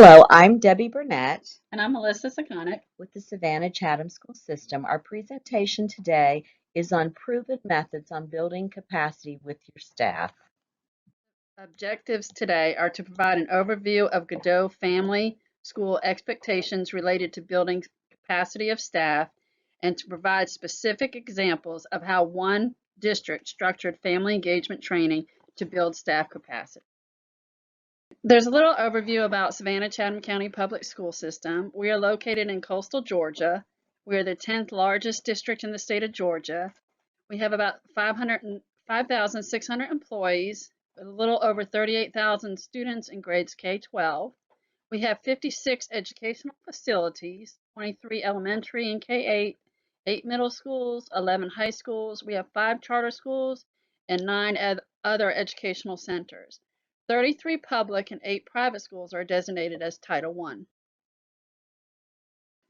Hello, I'm Debbie Burnett And I'm Melissa Sakonic. with the Savannah Chatham School System. Our presentation today is on proven methods on building capacity with your staff. Objectives today are to provide an overview of Godot family school expectations related to building capacity of staff and to provide specific examples of how one district structured family engagement training to build staff capacity. There's a little overview about Savannah Chatham County Public School System. We are located in coastal Georgia. We are the 10th largest district in the state of Georgia. We have about 5,600 employees, a little over 38,000 students in grades K-12. We have 56 educational facilities, 23 elementary and K-8, 8 middle schools, 11 high schools. We have 5 charter schools and 9 other educational centers. 33 public and 8 private schools are designated as Title I.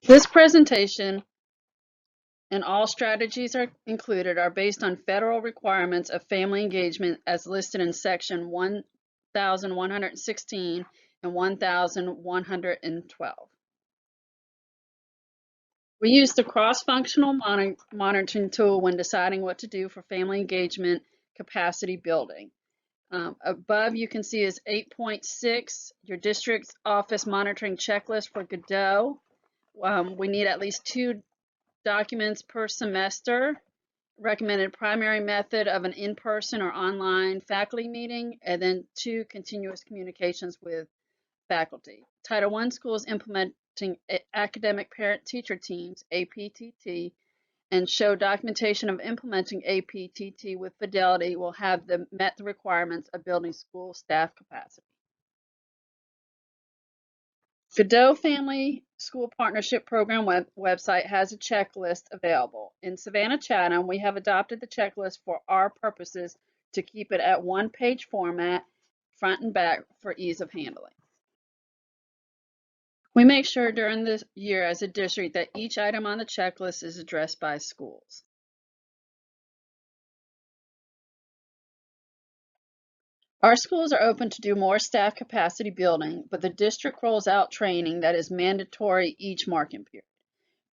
This presentation and all strategies are included are based on federal requirements of family engagement as listed in section 1116 and 1112. We use the cross-functional monitoring tool when deciding what to do for family engagement capacity building. Above you can see is 8.6, your district's office monitoring checklist for Godot. We need at least 2 documents per semester. Recommended primary method of an in-person or online faculty meeting, and then 2 continuous communications with faculty. Title I schools implementing academic parent-teacher teams, APTT, and show documentation of implementing APTT with fidelity will have met the requirements of building school staff capacity. Godot Family School Partnership Program website has a checklist available. In Savannah Chatham, we have adopted the checklist for our purposes to keep it at one-page format, front and back, for ease of handling. We make sure during this year as a district that each item on the checklist is addressed by schools. Our schools are open to do more staff capacity building, but the district rolls out training that is mandatory each marking period.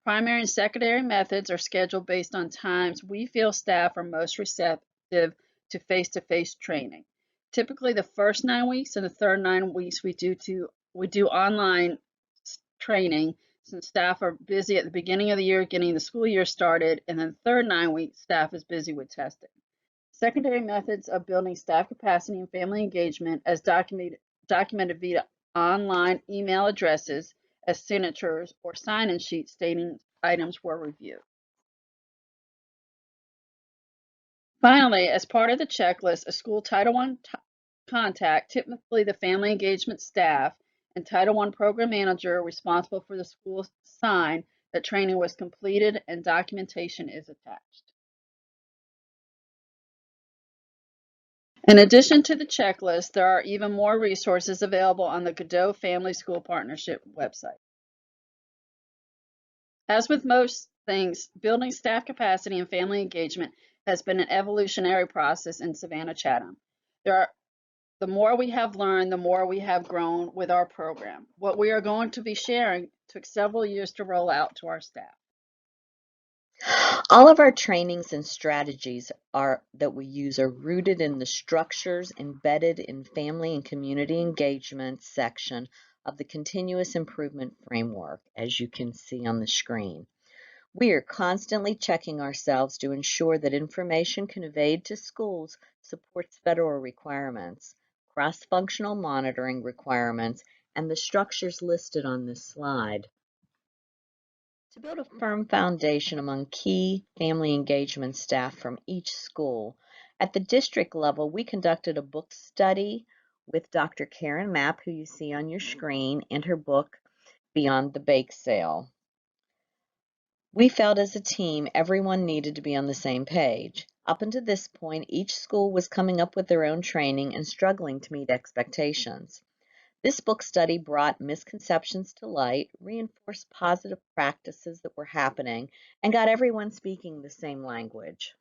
Primary and secondary methods are scheduled based on times we feel staff are most receptive to face-to-face training. Typically, the first 9 weeks and the third 9 weeks we do online training since staff are busy at the beginning of the year getting the school year started, and then the third 9 weeks staff is busy with testing. Secondary methods of building staff capacity and family engagement as documented via online email addresses as signatures or sign-in sheets stating items were reviewed. Finally, as part of the checklist, a school Title I contact, typically the family engagement staff, and Title I program manager responsible for the school sign that training was completed and documentation is attached. In addition to the checklist, there are even more resources available on the Godot Family School Partnership website. As with most things, building staff capacity and family engagement has been an evolutionary process in Savannah Chatham. The more we have learned, the more we have grown with our program. What we are going to be sharing took several years to roll out to our staff. All of our trainings and strategies that we use are rooted in the structures embedded in family and community engagement section of the continuous improvement framework, as you can see on the screen. We are constantly checking ourselves to ensure that information conveyed to schools supports federal requirements, cross-functional monitoring requirements, and the structures listed on this slide. To build a firm foundation among key family engagement staff from each school, at the district level, we conducted a book study with Dr. Karen Mapp, who you see on your screen, and her book, Beyond the Bake Sale. We felt as a team everyone needed to be on the same page. Up until this point, each school was coming up with their own training and struggling to meet expectations. This book study brought misconceptions to light, reinforced positive practices that were happening, and got everyone speaking the same language.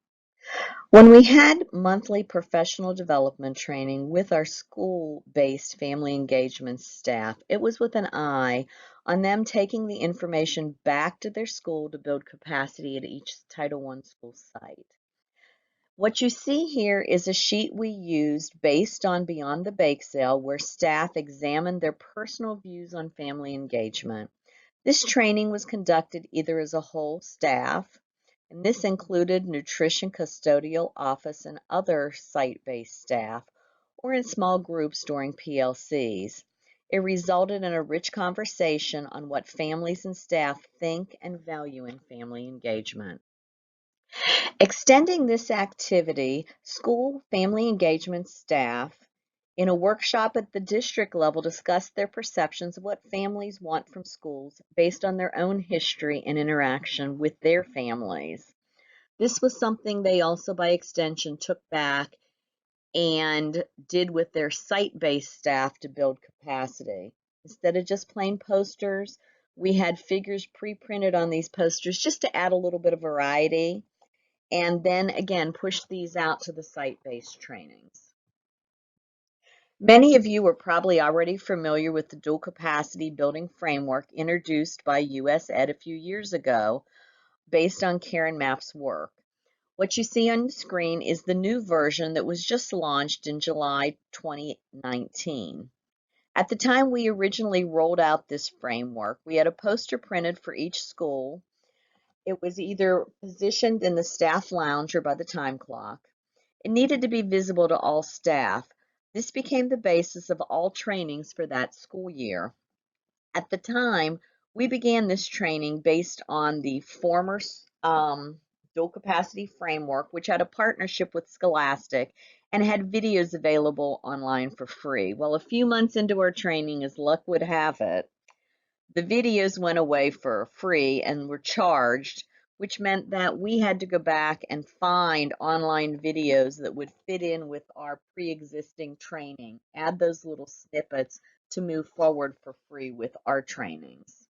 When we had monthly professional development training with our school-based family engagement staff, it was with an eye on them taking the information back to their school to build capacity at each Title I school site. What you see here is a sheet we used based on Beyond the Bake Sale, where staff examined their personal views on family engagement. This training was conducted either as a whole staff, and this included nutrition, custodial, office, and other site-based staff, or in small groups during PLCs. It resulted in a rich conversation on what families and staff think and value in family engagement. Extending this activity, school family engagement staff in a workshop at the district level discussed their perceptions of what families want from schools based on their own history and interaction with their families. This was something they also, by extension, took back and did with their site-based staff to build capacity. Instead of just plain posters, we had figures pre-printed on these posters just to add a little bit of variety, and then again push these out to the site-based trainings. Many of you are probably already familiar with the dual capacity building framework introduced by US Ed a few years ago based on Karen Mapp's work. What you see on the screen is the new version that was just launched in July 2019. At the time we originally rolled out this framework, we had a poster printed for each school. It was either positioned in the staff lounge or by the time clock. It needed to be visible to all staff. This became the basis of all trainings for that school year. At the time, we began this training based on the former dual capacity framework, which had a partnership with Scholastic and had videos available online for free. Well, a few months into our training, as luck would have it, the videos went away for free and were charged, which meant that we had to go back and find online videos that would fit in with our pre-existing training, add those little snippets to move forward for free with our trainings.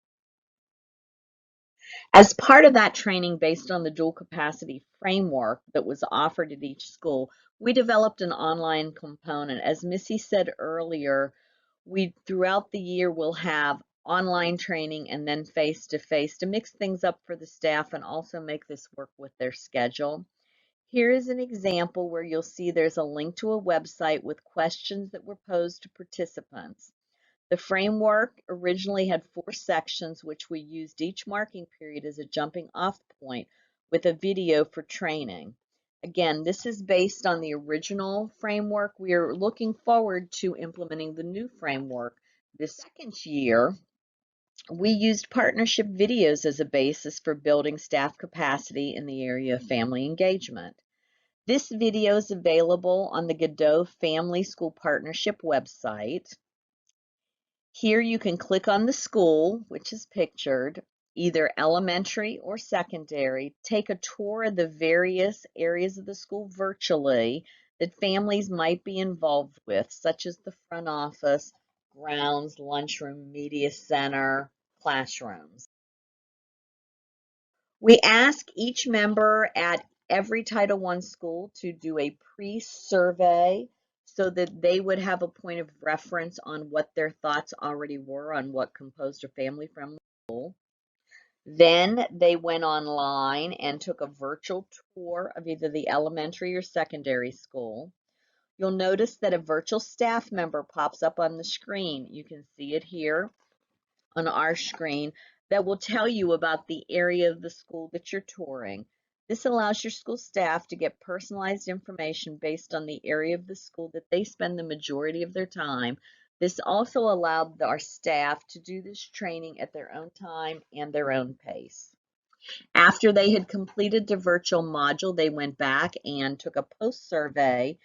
As part of that training based on the dual capacity framework that was offered at each school, we developed an online component. As Missy said earlier, we throughout the year will have online training and then face-to-face to mix things up for the staff and also make this work with their schedule. Here is an example where you'll see there's a link to a website with questions that were posed to participants. The framework originally had 4 sections, which we used each marking period as a jumping off point with a video for training. Again, this is based on the original framework. We are looking forward to implementing the new framework. This second year, we used partnership videos as a basis for building staff capacity in the area of family engagement. This video is available on the Godot Family School Partnership website. Here you can click on the school, which is pictured, either elementary or secondary, take a tour of the various areas of the school virtually that families might be involved with, such as the front office, grounds, lunchroom, media center, classrooms. We ask each member at every Title I school to do a pre-survey so that they would have a point of reference on what their thoughts already were on what composed a family-friendly school. Then they went online and took a virtual tour of either the elementary or secondary school. You'll notice that a virtual staff member pops up on the screen. You can see it here on our screen that will tell you about the area of the school that you're touring. This allows your school staff to get personalized information based on the area of the school that they spend the majority of their time. This also allowed our staff to do this training at their own time and their own pace. After they had completed the virtual module, they went back and took a post-survey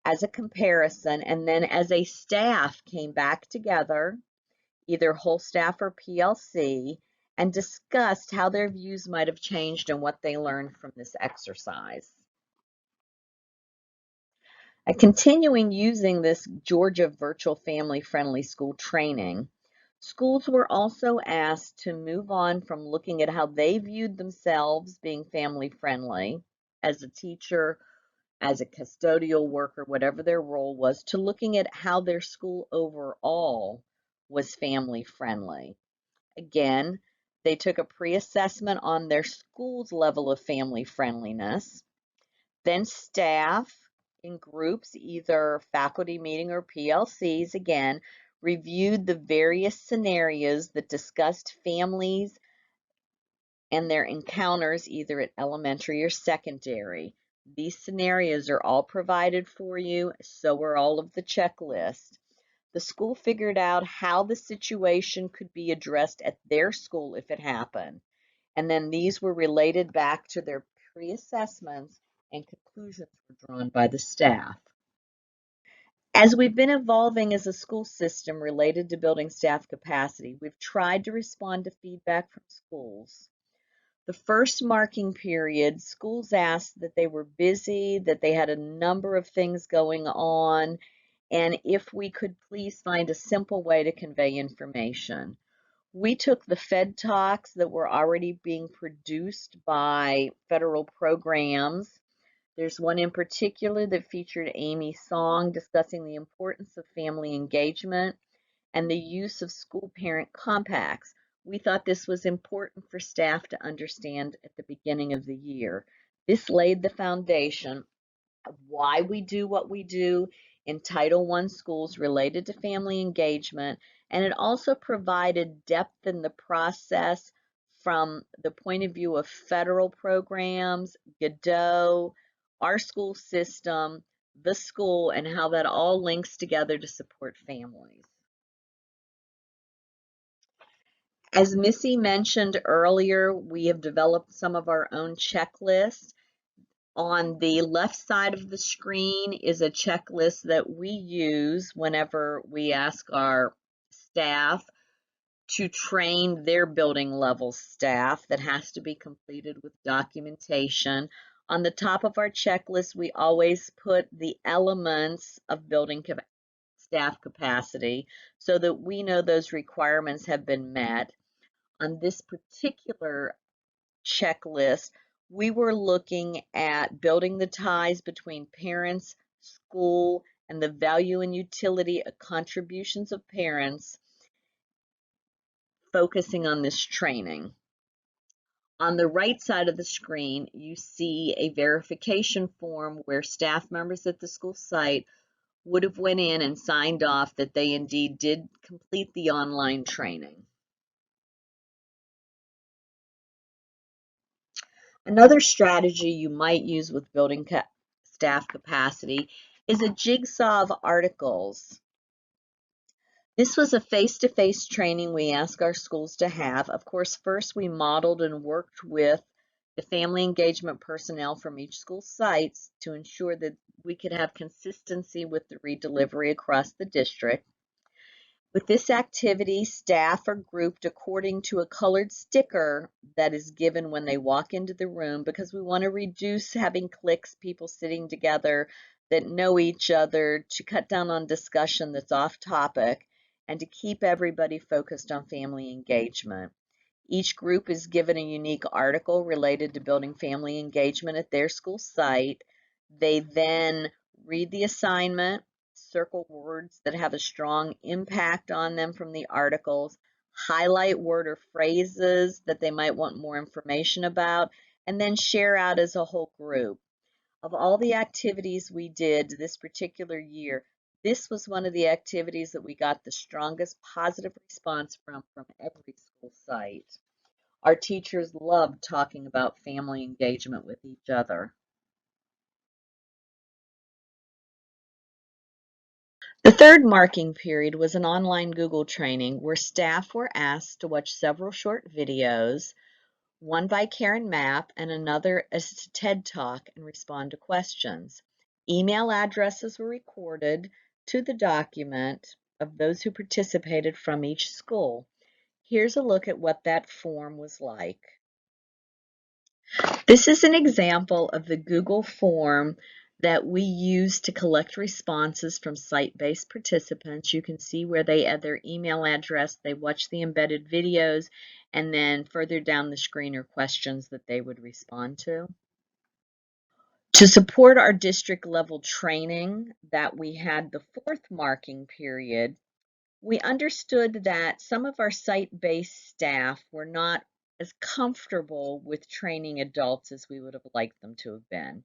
as a comparison, and then as a staff came back together, either whole staff or PLC, and discussed how their views might have changed and what they learned from this exercise. Continuing using this Georgia Virtual Family Friendly School training, schools were also asked to move on from looking at how they viewed themselves being family friendly as a teacher, as a custodial worker, whatever their role was, to looking at how their school overall was family friendly. Again, they took a pre-assessment on their school's level of family friendliness. Then staff in groups, either faculty meeting or PLCs, again, reviewed the various scenarios that discussed families and their encounters either at elementary or secondary. These scenarios are all provided for you, so are all of the checklists. The school figured out how the situation could be addressed at their school if it happened. And then these were related back to their pre-assessments and conclusions were drawn by the staff. As we've been evolving as a school system related to building staff capacity, we've tried to respond to feedback from schools. The first marking period, schools asked that they were busy, that they had a number of things going on, and if we could please find a simple way to convey information. We took the Fed Talks that were already being produced by federal programs. There's one in particular that featured Amy Song discussing the importance of family engagement and the use of school parent compacts. We thought this was important for staff to understand at the beginning of the year. This laid the foundation of why we do what we do in Title I schools related to family engagement, and it also provided depth in the process from the point of view of federal programs, Godot, our school system, the school, and how that all links together to support families. As Missy mentioned earlier, we have developed some of our own checklists. On the left side of the screen is a checklist that we use whenever we ask our staff to train their building level staff that has to be completed with documentation. On the top of our checklist, we always put the elements of building staff capacity so that we know those requirements have been met. On this particular checklist, we were looking at building the ties between parents, school, and the value and utility of contributions of parents, focusing on this training. On the right side of the screen, you see a verification form where staff members at the school site would have went in and signed off that they indeed did complete the online training. Another strategy you might use with building staff capacity is a jigsaw of articles. This was a face-to-face training we asked our schools to have. Of course, first we modeled and worked with the family engagement personnel from each school sites to ensure that we could have consistency with the redelivery across the district. With this activity, staff are grouped according to a colored sticker that is given when they walk into the room because we want to reduce having cliques, people sitting together that know each other, to cut down on discussion that's off topic, and to keep everybody focused on family engagement. Each group is given a unique article related to building family engagement at their school site. They then read the assignment, circle words that have a strong impact on them from the articles, highlight word or phrases that they might want more information about, and then share out as a whole group. Of all the activities we did this particular year, this was one of the activities that we got the strongest positive response from every school site. Our teachers loved talking about family engagement with each other. The third marking period was an online Google training where staff were asked to watch several short videos, one by Karen Mapp and another as a TED Talk, and respond to questions. Email addresses were recorded to the document of those who participated from each school. Here's a look at what that form was like. This is an example of the Google form that we use to collect responses from site-based participants. You can see where they add their email address, they watch the embedded videos, and then further down the screen are questions that they would respond to. To support our district level training that we had the fourth marking period, we understood that some of our site-based staff were not as comfortable with training adults as we would have liked them to have been.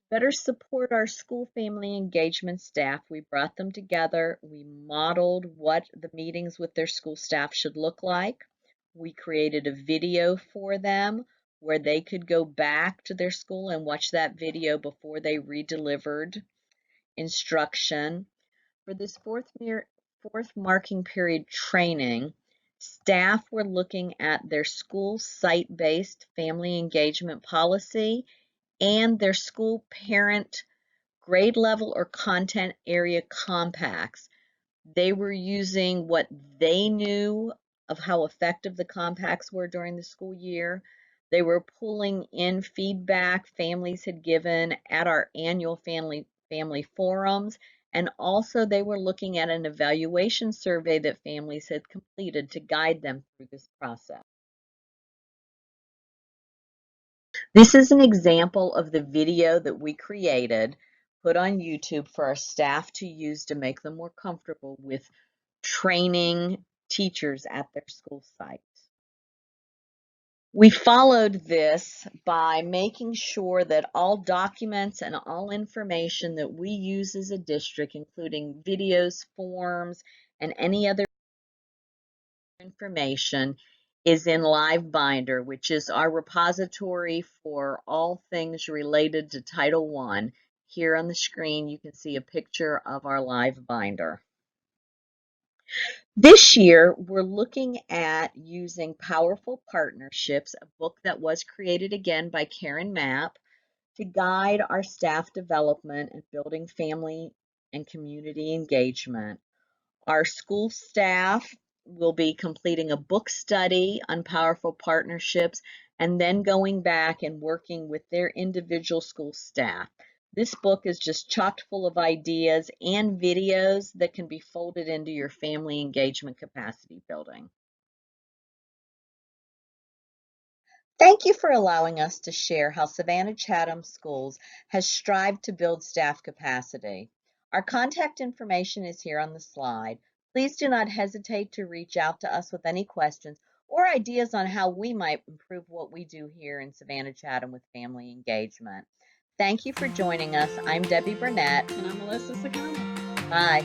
Better support our school family engagement staff, we brought them together. We modeled what the meetings with their school staff should look like. We created a video for them where they could go back to their school and watch that video before they redelivered instruction. For this fourth marking period training, staff were looking at their school site-based family engagement policy and their school parent grade level or content area compacts. They were using what they knew of how effective the compacts were during the school year. They were pulling in feedback families had given at our annual family forums, and also they were looking at an evaluation survey that families had completed to guide them through this process. This is an example of the video that we created, put on YouTube for our staff to use to make them more comfortable with training teachers at their school sites. We followed this by making sure that all documents and all information that we use as a district, including videos, forms, and any other information, is in Livebinder, which is our repository for all things related to Title I. Here on the screen, you can see a picture of our Livebinder. This year, we're looking at using Powerful Partnerships, a book that was created again by Karen Mapp, to guide our staff development and building family and community engagement. Our school staff will be completing a book study on Powerful Partnerships and then going back and working with their individual school staff. This book is just chock full of ideas and videos that can be folded into your family engagement capacity building. Thank you for allowing us to share how Savannah Chatham Schools has strived to build staff capacity. Our contact information is here on the slide. Please do not hesitate to reach out to us with any questions or ideas on how we might improve what we do here in Savannah Chatham with family engagement. Thank you for joining us. I'm Debbie Burnett. And I'm Melissa Savannah. Bye.